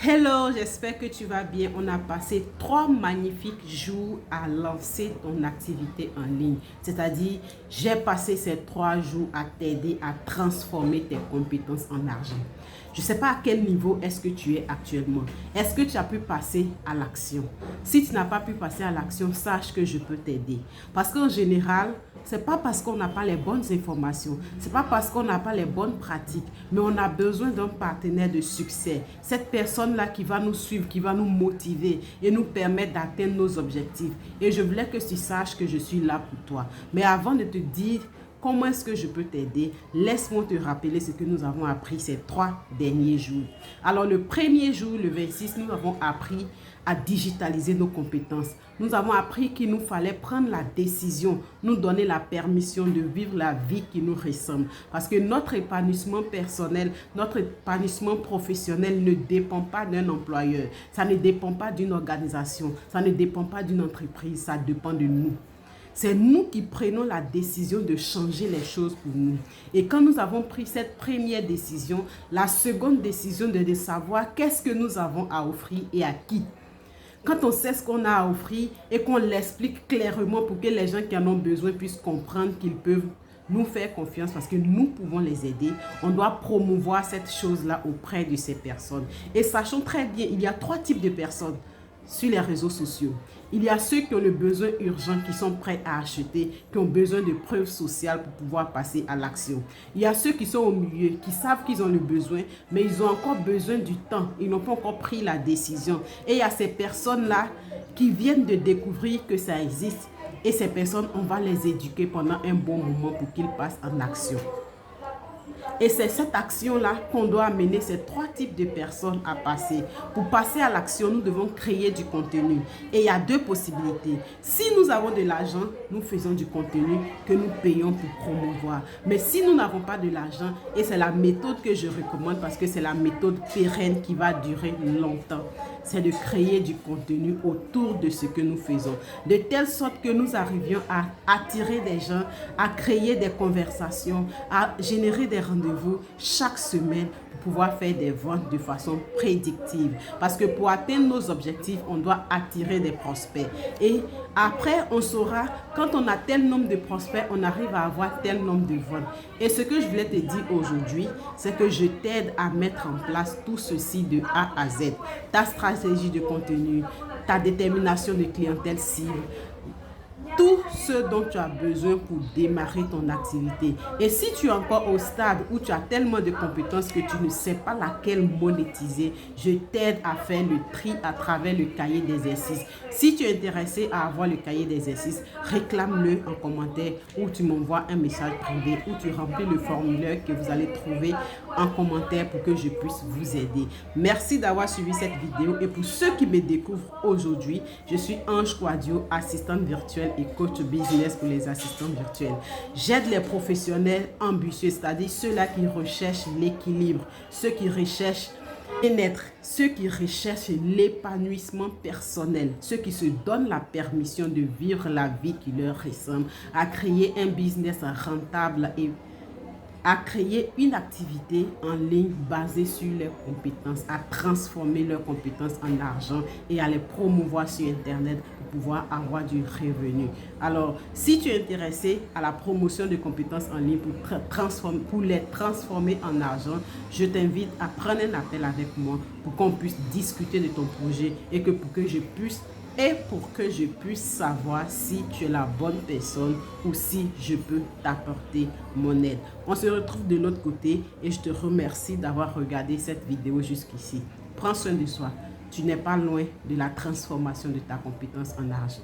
Hello, j'espère que tu vas bien. On a passé 3 magnifiques jours à lancer ton activité en ligne. C'est-à-dire, j'ai passé ces 3 jours à t'aider à transformer tes compétences en argent. Je ne sais pas à quel niveau est-ce que tu es actuellement. Est-ce que tu as pu passer à l'action? Si tu n'as pas pu passer à l'action, sache que je peux t'aider. Parce qu'en général, ce n'est pas parce qu'on n'a pas les bonnes informations, ce n'est pas parce qu'on n'a pas les bonnes pratiques, mais on a besoin d'un partenaire de succès. Cette personne-là qui va nous suivre, qui va nous motiver et nous permettre d'atteindre nos objectifs. Et je voulais que tu saches que je suis là pour toi. Mais avant de te dire comment est-ce que je peux t'aider, laisse-moi te rappeler ce que nous avons appris ces 3 derniers jours. Alors le premier jour, le 26, nous avons appris à digitaliser nos compétences. Nous avons appris qu'il nous fallait prendre la décision, nous donner la permission de vivre la vie qui nous ressemble. Parce que notre épanouissement personnel, notre épanouissement professionnel ne dépend pas d'un employeur. Ça ne dépend pas d'une organisation, ça ne dépend pas d'une entreprise, ça dépend de nous. C'est nous qui prenons la décision de changer les choses pour nous. Et quand nous avons pris cette première décision, la seconde décision de savoir qu'est-ce que nous avons à offrir et à qui. Quand on sait ce qu'on a à offrir et qu'on l'explique clairement pour que les gens qui en ont besoin puissent comprendre qu'ils peuvent nous faire confiance parce que nous pouvons les aider, on doit promouvoir cette chose-là auprès de ces personnes. Et sachons très bien, il y a 3 types de personnes sur les réseaux sociaux. Il y a ceux qui ont le besoin urgent, qui sont prêts à acheter, qui ont besoin de preuves sociales pour pouvoir passer à l'action. Il y a ceux qui sont au milieu, qui savent qu'ils ont le besoin, mais ils ont encore besoin du temps. Ils n'ont pas encore pris la décision. Et il y a ces personnes-là qui viennent de découvrir que ça existe. Et ces personnes, on va les éduquer pendant un bon moment pour qu'ils passent en action. Et c'est cette action-là qu'on doit amener ces 3 types de personnes à passer. Pour passer à l'action, nous devons créer du contenu. Et il y a 2 possibilités. Si nous avons de l'argent, nous faisons du contenu que nous payons pour promouvoir. Mais si nous n'avons pas de l'argent, et c'est la méthode que je recommande parce que c'est la méthode pérenne qui va durer longtemps, c'est de créer du contenu autour de ce que nous faisons. De telle sorte que nous arrivions à attirer des gens, à créer des conversations, à générer des rendez-vous chaque semaine pour pouvoir faire des ventes de façon prédictive. Parce que pour atteindre nos objectifs, on doit attirer des prospects. Et après, on saura, quand on a tel nombre de prospects, on arrive à avoir tel nombre de ventes. Et ce que je voulais te dire aujourd'hui, c'est que je t'aide à mettre en place tout ceci de A à Z. Ta stratégie de contenu, ta détermination de clientèle cible, tout ce dont tu as besoin pour démarrer ton activité. Et si tu es encore au stade où tu as tellement de compétences que tu ne sais pas laquelle monétiser, je t'aide à faire le tri à travers le cahier d'exercices. Si tu es intéressé à avoir le cahier d'exercices, réclame-le en commentaire ou tu m'envoies un message privé ou tu remplis le formulaire que vous allez trouver en commentaire pour que je puisse vous aider. Merci d'avoir suivi cette vidéo et pour ceux qui me découvrent aujourd'hui, je suis Ange Kouadio, assistante virtuelle et coach business pour les assistants virtuels. J'aide les professionnels ambitieux, c'est-à-dire ceux-là qui recherchent l'équilibre, ceux qui recherchent bien-être, ceux qui recherchent l'épanouissement personnel, ceux qui se donnent la permission de vivre la vie qui leur ressemble, à créer un business rentable et à créer une activité en ligne basée sur leurs compétences, à transformer leurs compétences en argent et à les promouvoir sur Internet pour pouvoir avoir du revenu. Alors, si tu es intéressé à la promotion de compétences en ligne pour les transformer en argent, je t'invite à prendre un appel avec moi pour qu'on puisse discuter de ton projet et pour que je puisse savoir si tu es la bonne personne ou si je peux t'apporter mon aide. On se retrouve de l'autre côté et je te remercie d'avoir regardé cette vidéo jusqu'ici. Prends soin de soi. Tu n'es pas loin de la transformation de ta compétence en argent.